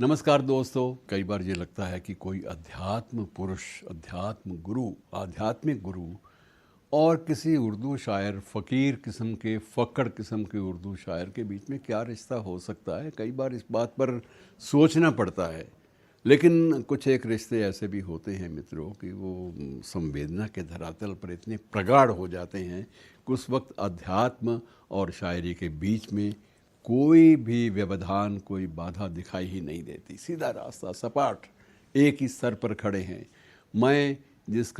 नमस्कार दोस्तों। कई बार ये लगता है कि कोई अध्यात्म पुरुष, अध्यात्म गुरु, आध्यात्मिक गुरु और किसी उर्दू शायर, फ़कीर किस्म के, फ़क्कड़ किस्म के उर्दू शायर के बीच में क्या रिश्ता हो सकता है। कई बार इस बात पर सोचना पड़ता है। लेकिन कुछ एक रिश्ते ऐसे भी होते हैं मित्रों कि वो संवेदना के धरातल पर इतने प्रगाढ़ हो जाते हैं कि उस वक्त अध्यात्म और शायरी के बीच में कोई भी व्यवधान, कोई बाधा दिखाई ही नहीं देती। सीधा रास्ता, सपाट, एक ही स्तर पर खड़े हैं। मैं जिस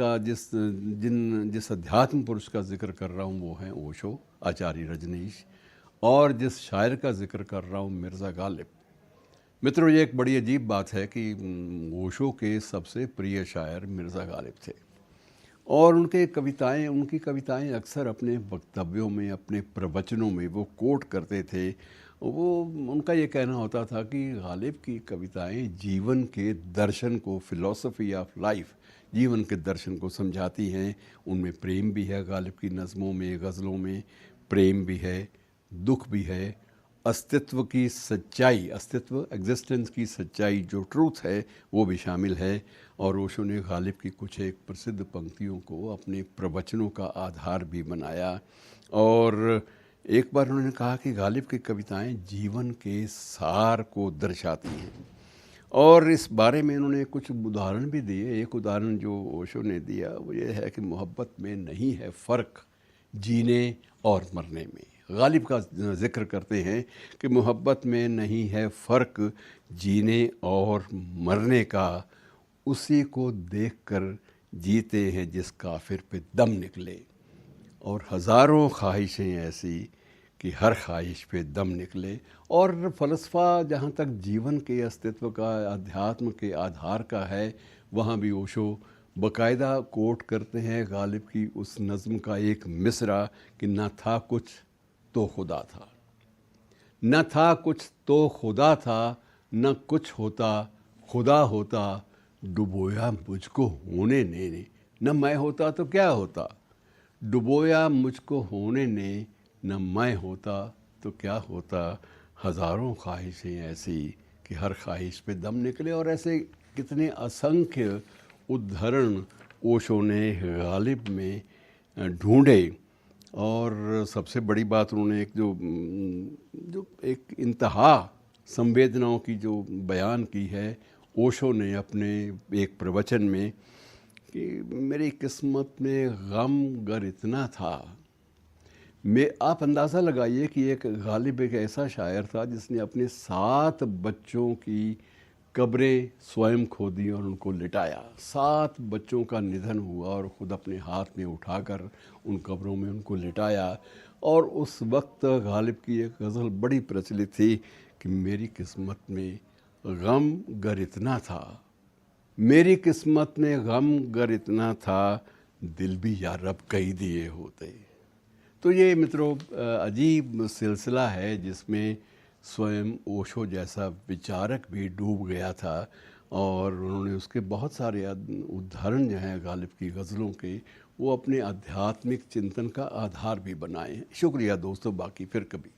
अध्यात्म पुरुष का जिक्र कर रहा हूँ वो हैं ओशो, आचार्य रजनीश, और जिस शायर का जिक्र कर रहा हूँ मिर्ज़ा गालिब। मित्रों, ये एक बड़ी अजीब बात है कि ओशो के सबसे प्रिय शायर मिर्ज़ा गालिब थे और उनकी कविताएं अक्सर अपने वक्तव्यों में, अपने प्रवचनों में वो कोट करते थे। उनका ये कहना होता था कि गालिब की कविताएं जीवन के दर्शन को, फिलॉसफी ऑफ लाइफ, जीवन के दर्शन को समझाती हैं। उनमें प्रेम भी है, गालिब की नज़मों में, गज़लों में प्रेम भी है, दुख भी है, अस्तित्व की सच्चाई, अस्तित्व, एग्जिस्टेंस की सच्चाई, जो ट्रूथ है वो भी शामिल है। और ओशो ने गालिब की कुछ एक प्रसिद्ध पंक्तियों को अपने प्रवचनों का आधार भी बनाया। और एक बार उन्होंने कहा कि गालिब की कविताएं जीवन के सार को दर्शाती हैं। और इस बारे में उन्होंने कुछ उदाहरण भी दिए। एक उदाहरण जो ओशो ने दिया वो ये है कि मोहब्बत में नहीं है फ़र्क जीने और मरने में। गालिब का जिक्र करते हैं कि मोहब्बत में नहीं है फ़र्क जीने और मरने का, उसी को देखकर जीते हैं जिस काफिर पे दम निकले। और हज़ारों ख्वाहिशें ऐसी कि हर ख्वाहिश पे दम निकले। और फ़लसफ़ा जहाँ तक जीवन के अस्तित्व का, अध्यात्म के आधार का है, वहाँ भी ओशो बाकायदा कोट करते हैं गालिब की उस नज़्म का एक मिसरा कि न था कुछ तो खुदा था, न था कुछ तो खुदा था, न कुछ होता खुदा होता, डुबोया मुझको होने ने, न मैं होता तो क्या होता, डुबोया मुझको होने ने, न मैं होता तो क्या होता। हज़ारों ख्वाहिशें ऐसी कि हर ख्वाहिश पे दम निकले। और ऐसे कितने असंख्य उदाहरण ओशो ने गालिब में ढूंढे। और सबसे बड़ी बात उन्होंने एक जो एक इंतहा संवेदनाओं की जो बयान की है ओशो ने अपने एक प्रवचन में कि मेरी किस्मत में गम गर इतना था। आप अंदाज़ा लगाइए कि एक गालिब एक ऐसा शायर था जिसने अपने 7 बच्चों की कब्रें स्वयं खोदी और उनको लिटाया। 7 बच्चों का निधन हुआ और ख़ुद अपने हाथ में उठाकर उन कब्रों में उनको लिटाया। और उस वक्त गालिब की एक गज़ल बड़ी प्रचलित थी कि मेरी किस्मत में गम गर इतना था, मेरी किस्मत में गम गर इतना था, दिल भी या रब कई दिए होते। तो ये मित्रों अजीब सिलसिला है जिसमें स्वयं ओशो जैसा विचारक भी डूब गया था। और उन्होंने उसके बहुत सारे उदाहरण जो हैं गालिब की गज़लों के, वो अपने आध्यात्मिक चिंतन का आधार भी बनाए हैं। शुक्रिया दोस्तों, बाकी फिर कभी।